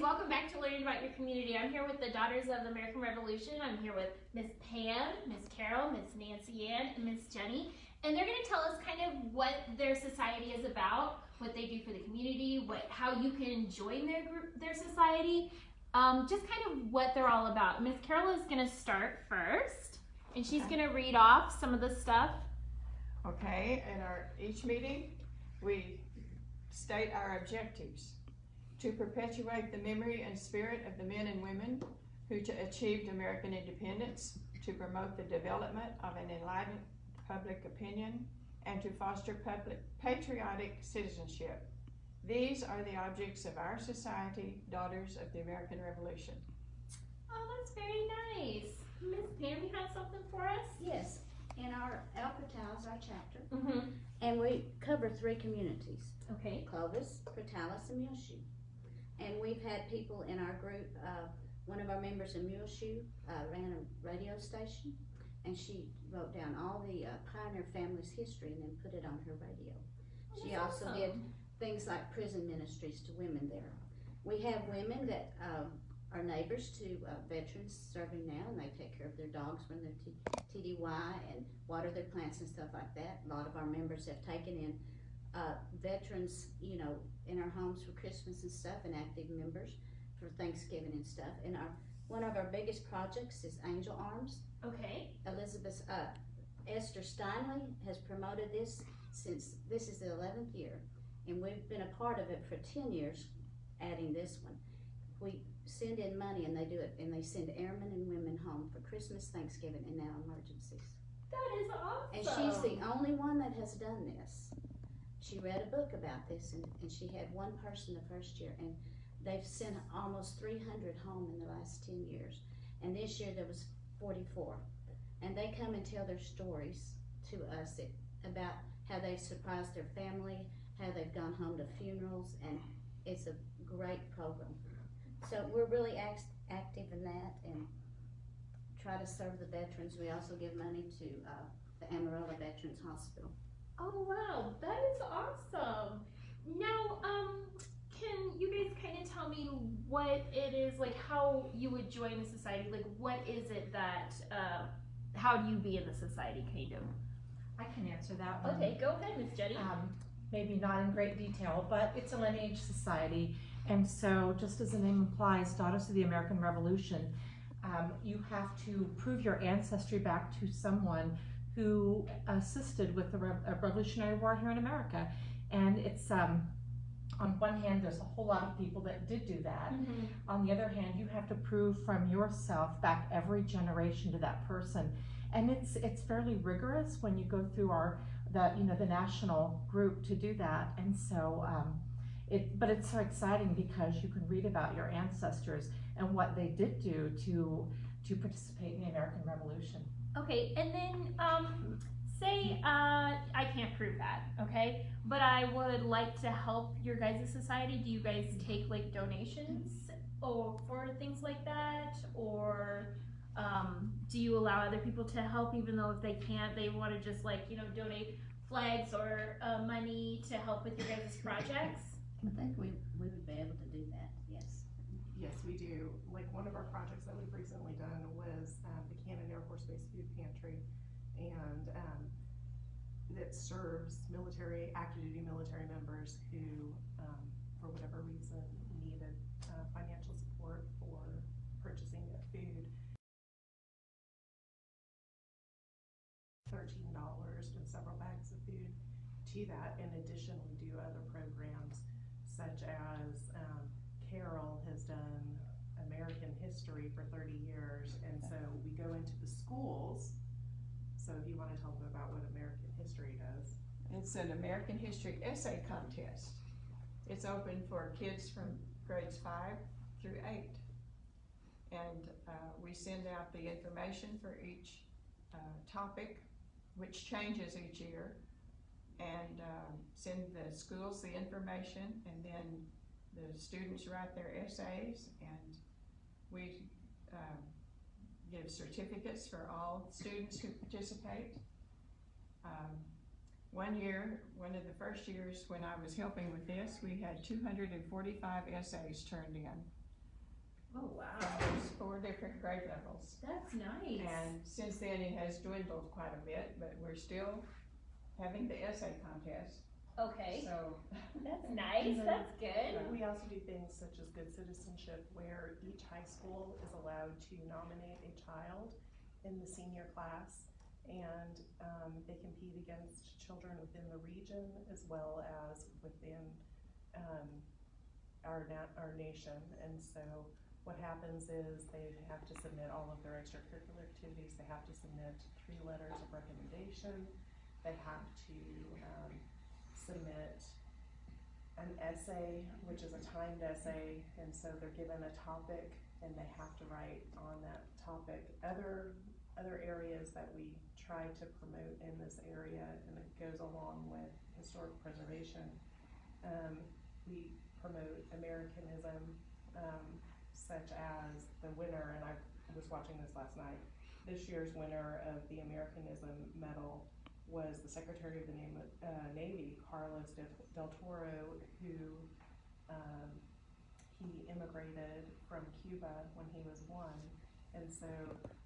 welcome back to Learning About Your Community. I'm here with the Daughters of the American Revolution. I'm here with Miss Pam, Miss Carol, Miss Nancy Ann, and Miss Jenny. And they're going to tell us kind of what their society is about, what they do for the community, how you can join their society, just kind of what they're all about. Miss Carol is going to start first, and she's going to read off some of the stuff. Okay, in each meeting, we state our objectives: to perpetuate the memory and spirit of the men and women who achieved American independence, to promote the development of an enlightened public opinion, and to foster patriotic citizenship. These are the objects of our society, Daughters of the American Revolution. Oh, that's very nice. Miss Pam, you have something for us? Yes. In our Albertal is our chapter, and we cover 3 communities. Okay. Clovis, Portales, and Muleshoe. And we've had people in our group, one of our members in Muleshoe ran a radio station, and she wrote down all the pioneer families' history and then put it on her radio. Oh, she also awesome. did things like prison ministries to women there. We have women that are neighbors to veterans serving now, and they take care of their dogs when they're TDY and water their plants and stuff like that. A lot of our members have taken in veterans, you know, in our homes for Christmas and stuff, and active members for Thanksgiving and stuff. And one of our biggest projects is Angel Arms. Okay. Esther Steinley has promoted this since this is the 11th year, and we've been a part of it for 10 years, adding this one. We send in money, and they do it, and they send airmen and women home for Christmas, Thanksgiving, and now emergencies. That is awesome. And she's the only one that has done this. She read a book about this, and she had one person the first year, and they've sent almost 300 home in the last 10 years. And this year there was 44. And they come and tell their stories to us about how they've surprised their family, how they've gone home to funerals, and it's a great program. So we're really active in that and try to serve the veterans. We also give money to the Amarillo Veterans Hospital. Oh wow, that is awesome. Now, can you guys kind of tell me what it is, like how you would join a society? Like what is it that, how do you be in the society, kind of? I can answer that one. Okay, go ahead, Miss Jenny. Maybe not in great detail, but it's a lineage society. And so just as the name implies, Daughters of the American Revolution, you have to prove your ancestry back to someone who assisted with the Revolutionary War here in America. And it's, on one hand, there's a whole lot of people that did do that. On the other hand, you have to prove from yourself back every generation to that person. And it's fairly rigorous when you go through the national group to do that. And so, but it's so exciting because you can read about your ancestors and what they did do to participate in the American Revolution. Okay, and then say I can't prove that, okay? But I would like to help your guys' society. Do you guys take like donations or for things like that? Or do you allow other people to help even though if they can't, they want to just like, you know, donate flags or money to help with your guys' projects? I think we would be able to do that, yes. Yes, we do. Like one of our projects that we've recently done was the Cannon Air Force Base Food Pantry, and that serves active duty military members who, for whatever reason, needed financial support for purchasing their food. $13 and several bags of food to that. In addition, we do other programs such as Carol has done American history for 30 years, and so we go into the schools. So if you want to tell them about what American history does. It's an American history essay contest. It's open for kids from grades 5 through 8. And we send out the information for each topic, which changes each year, and send the schools the information, and then the students write their essays, and we give certificates for all students who participate. One year, one of the first years when I was helping with this, we had 245 essays turned in. Oh, wow. from those 4 different grade levels. That's nice. And since then, it has dwindled quite a bit, but we're still having the essay contest, Okay. so. That's nice. Mhm. That's good. We also do things such as good citizenship, where each high school is allowed to nominate a child in the senior class, and they compete against children within the region as well as within our nation. And so what happens is they have to submit all of their extracurricular activities. They have to submit 3 letters of recommendation. They have to submit an essay, which is a timed essay, and so they're given a topic and they have to write on that topic. Other areas that we try to promote in this area, and it goes along with historic preservation, we promote Americanism, such as the winner, and I was watching this last night, this year's winner of the Americanism medal was the Secretary of the Navy, Carlos del Toro, who he immigrated from Cuba when he was 1. And so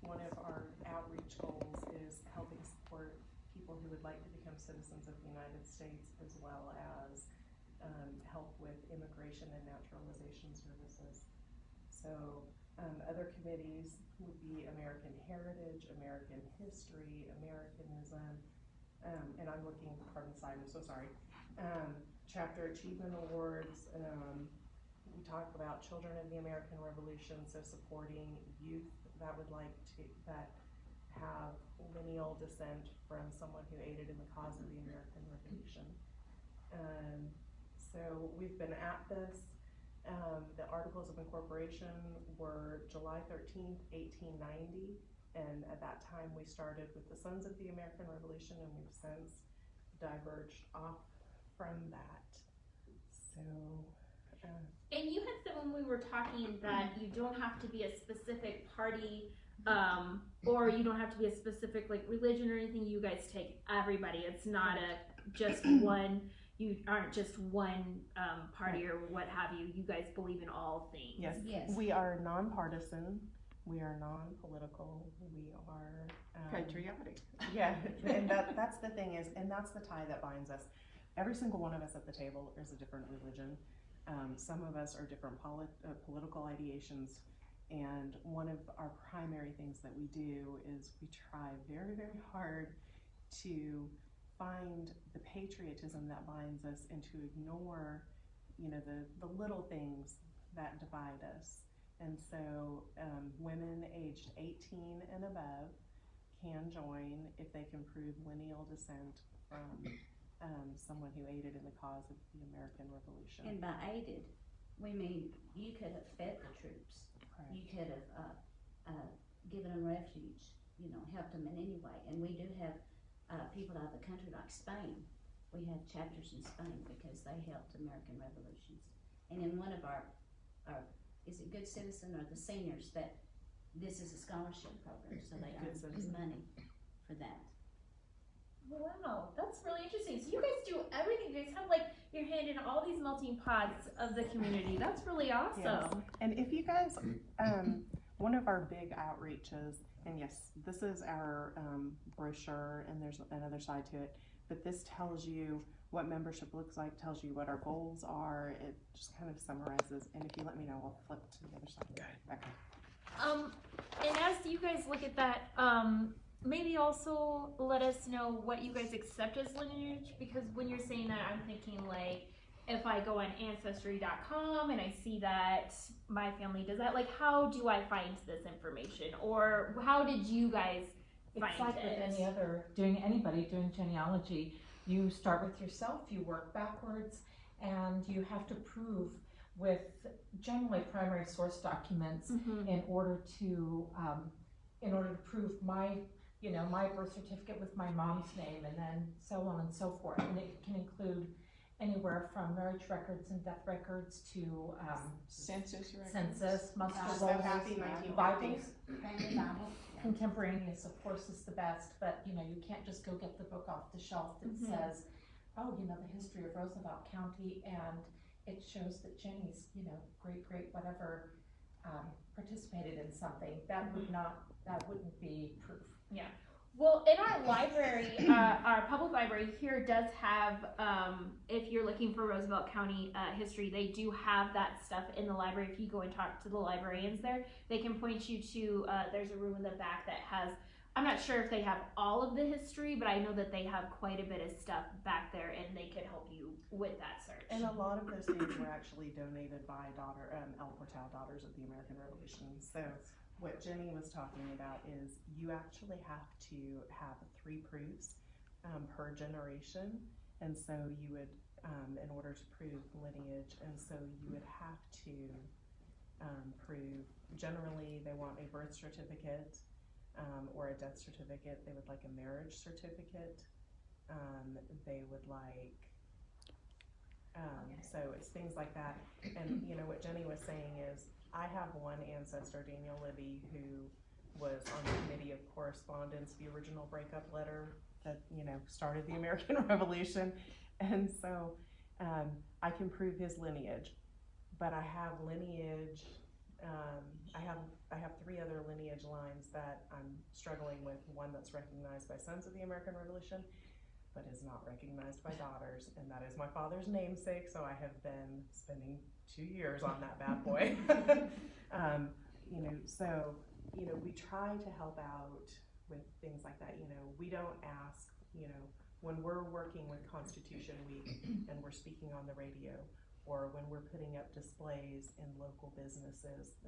one of our outreach goals is helping support people who would like to become citizens of the United States, as well as help with immigration and naturalization services. So other committees would be American Heritage, American History, Americanism, and I'm looking from the side, I'm so sorry. Chapter Achievement Awards, we talk about Children of the American Revolution, so supporting youth that would like to, that have lineal descent from someone who aided in the cause of the American Revolution. So we've been at this. The Articles of Incorporation were July 13th, 1890. And at that time, we started with the Sons of the American Revolution, and we've since diverged off from that. So, And you had said when we were talking that you don't have to be a specific party, or you don't have to be a specific like religion or anything. You guys take everybody. It's not just one. You aren't just one party or what have you. You guys believe in all things. yes, Yes. we are nonpartisan. We are non-political. We are Patriotic. Yeah, and that's the thing is, and that's the tie that binds us. Every single one of us at the table is a different religion. Some of us are different political ideations, and one of our primary things that we do is we try very, very hard to find the patriotism that binds us and to ignore, the little things that divide us. And so women aged 18 and above can join if they can prove lineal descent from someone who aided in the cause of the American Revolution. And by aided, we mean you could have fed the troops. Correct. You could have given them refuge, helped them in any way. And we do have people out of the country like Spain. We have chapters in Spain because they helped American revolutions. And in one of our is it Good Citizen or the seniors, that this is a scholarship program, so they earn money for that. Wow, that's really interesting. So you guys do everything. You guys have like your hand in all these melting pots of the community. That's really awesome. Yes. And if you guys, one of our big outreaches, and yes, this is our brochure, and there's another side to it, but this tells you what membership looks like, tells you what our goals are. It just kind of summarizes, and if you let me know, I'll flip to the other side. Okay. And as you guys look at that, maybe also let us know what you guys accept as lineage, because when you're saying that, I'm thinking like, if I go on Ancestry.com and I see that my family does that, like how do I find this information? Or how did you guys find It's like it? with anybody doing genealogy. You start with yourself, you work backwards, and you have to prove with generally primary source documents in order to prove my birth certificate with my mom's name, and then so on and so forth. And it can include anywhere from marriage records and death records to Census records. census, muster So rolls, happy 1950s. Bibles. Family Bible. Contemporaneous, of course, is the best, but you can't just go get the book off the shelf that says, oh, the history of Roosevelt County, and it shows that Jenny's, great whatever participated in something, that wouldn't be proof. Well, in our library, our public library here does have, if you're looking for Roosevelt County history, they do have that stuff in the library. If you go and talk to the librarians there, they can point you to, there's a room in the back that has, I'm not sure if they have all of the history, but I know that they have quite a bit of stuff back there, and they could help you with that search. And a lot of those things were actually donated by El Portal Daughters of the American Revolution. So what Jenny was talking about is you actually have to have 3 proofs per generation, and so you would, in order to prove lineage, and so you would have to prove, generally they want a birth certificate or a death certificate, they would like a marriage certificate, they would like, so it's things like that. And you know, what Jenny was saying is, I have one ancestor, Daniel Libby, who was on the committee of correspondence, the original breakup letter that, you know, started the American Revolution. And so I can prove his lineage, but I have lineage, I have 3 other lineage lines that I'm struggling with. One that's recognized by Sons of the American Revolution, but is not recognized by Daughters, and that is my father's namesake, so I have been spending 2 years on that bad boy. You know, so, you know, we try to help out with things like that. You know, we don't ask, you know, when we're working with Constitution Week and we're speaking on the radio, or when we're putting up displays in local businesses.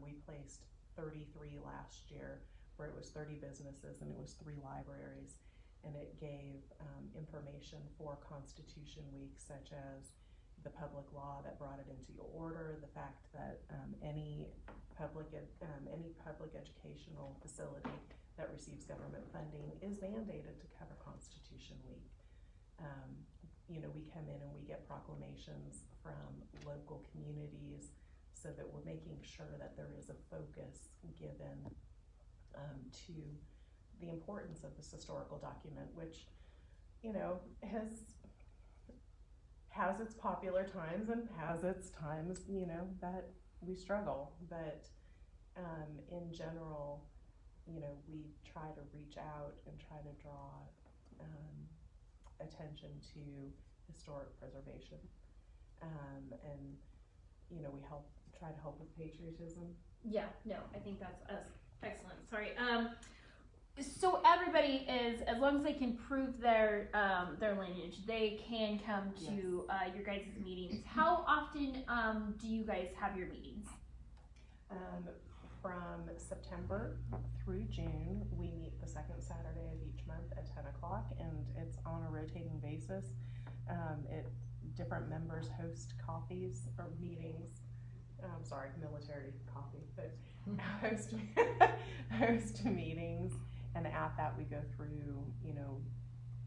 We placed 33 last year, where it was 30 businesses and it was 3 libraries. And it gave information for Constitution Week, such as the public law that brought it into order, the fact that any public educational facility that receives government funding is mandated to cover Constitution Week. You know, we come in and we get proclamations from local communities, so that we're making sure that there is a focus given to the importance of this historical document, which, you know, has its popular times and has its times, you know, that we struggle. But in general, you know, we try to reach out and try to draw attention to historic preservation, and you know, we try to help with patriotism. Yeah, no, I think that's excellent. Sorry. So everybody is, as long as they can prove their lineage, they can come to your guys' meetings. How often do you guys have your meetings? From September through June, we meet the second Saturday of each month at 10 o'clock, and it's on a rotating basis. Different members host coffees or meetings. Sorry, military coffee, but host meetings. And at that, we go through, you know,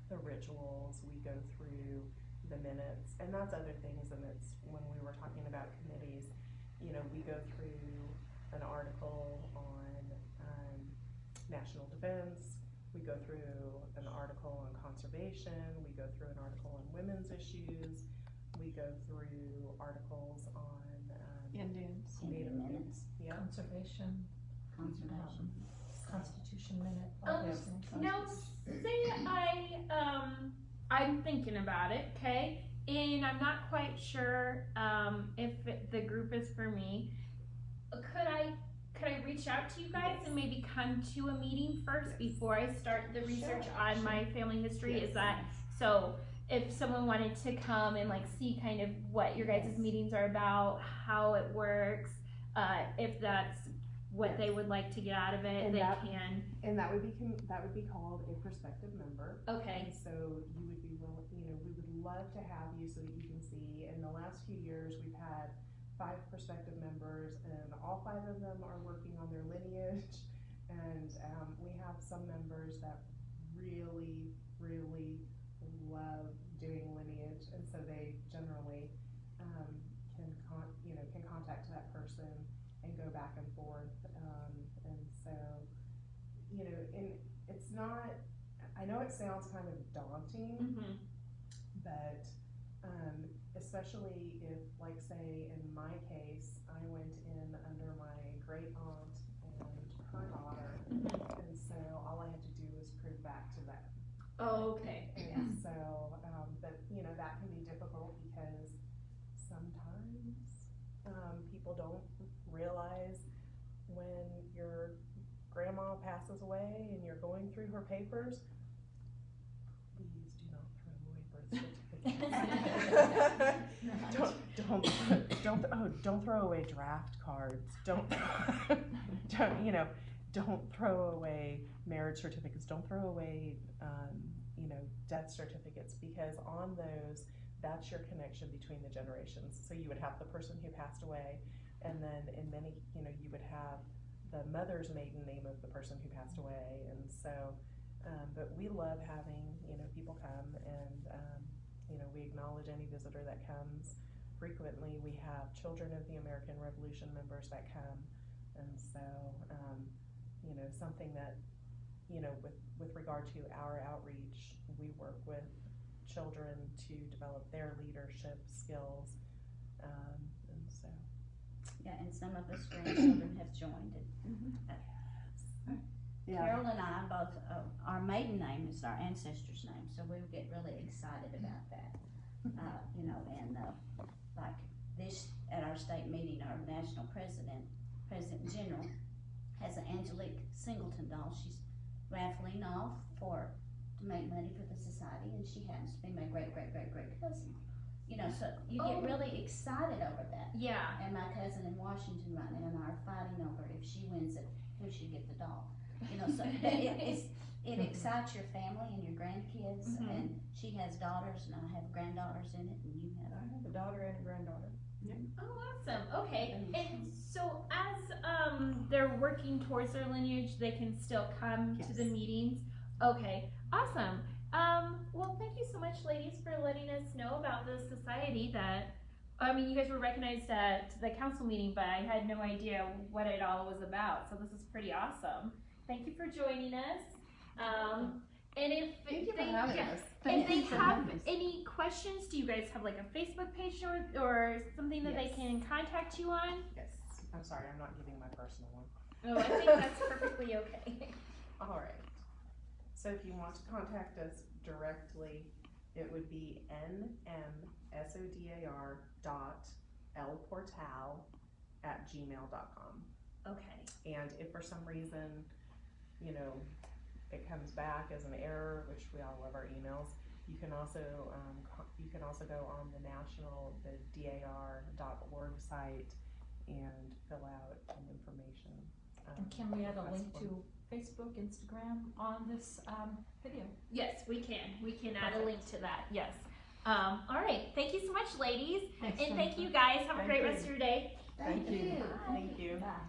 the rituals, we go through the minutes, and that's other things. And it's when we were talking about committees, you know, we go through an article on national defense, we go through an article on conservation, we go through an article on women's issues, we go through articles on Indians. Native minutes. Yeah. Conservation, Constitution minute. Now, say I'm thinking about it, okay, and I'm not quite sure if the group is for me. Could I reach out to you guys and maybe come to a meeting first before I start the research on my family history? Is that so? If someone wanted to come and like see kind of what your guys' meetings are about, how it works, if that's what they would like to get out of it, And they that- can. And that would be called a prospective member. Okay. And so you would be willing, you know, we would love to have you so that you can see. In the last few years, we've had 5 prospective members, and all 5 of them are working on their lineage. And we have some members that really, really love doing lineage, and so they generally can contact that person and go back and forth. And so, you know, and it's not, I know it sounds kind of daunting, Mm-hmm. but especially if, like, say in my case, I went in under my great aunt and her daughter, and so all I had to do was prove back to them. Oh, okay. And so, but you know, that can be difficult because sometimes people don't realize when your grandma passes away and you're going through her papers, please do not throw away birth certificates. Don't throw away draft cards. Don't throw away marriage certificates. Don't throw away death certificates, because on those, that's your connection between the generations. So you would have the person who passed away, and then in many, you would have the mother's maiden name of the person who passed away. And so, but we love having, people come, and, we acknowledge any visitor that comes. Frequently, we have children of the American Revolution members that come. And so, something that, with regard to our outreach, we work with children to develop their leadership skills. And so. Yeah, and some of us grandchildren have joined it. Yeah. Carol and I both, our maiden name is our ancestors' name, so we get really excited about that. Like this, at our state meeting, our national President General, has an Angelique Singleton doll. She's raffling off to make money for the society, and she happens to be my great cousin. So you get really excited over that. Yeah. And my cousin in Washington right now and I are fighting over if she wins it, who should get the doll. So it excites your family and your grandkids, and she has daughters and I have granddaughters in it, and you have. I have a daughter and a granddaughter. Oh, awesome. Okay. And so as they're working towards their lineage, they can still come to the meetings. Okay. Awesome. Well, thank you so much, ladies, for letting us know about the society that, you guys were recognized at the council meeting, but I had no idea what it all was about. So this is pretty awesome. Thank you for joining us. And if Thank you for they, having yeah, us. if they have any questions, do you guys have like a Facebook page or something that they can contact you on? Yes. I'm sorry, I'm not giving my personal one. Oh, I think that's perfectly okay. All right. So if you want to contact us directly, it would be nmsodar.lportal@gmail.com. Okay. And if for some reason, it comes back as an error, which we all love our emails, you can also go on the dar.org site and fill out some information. And can we add a link to Facebook, Instagram on this video? Yes, we can. We can add a link to that. Yes. All right. Thank you so much, ladies. Thanks, and thank you guys. Have a great rest of your day. Thank you. Bye. Thank you. Bye.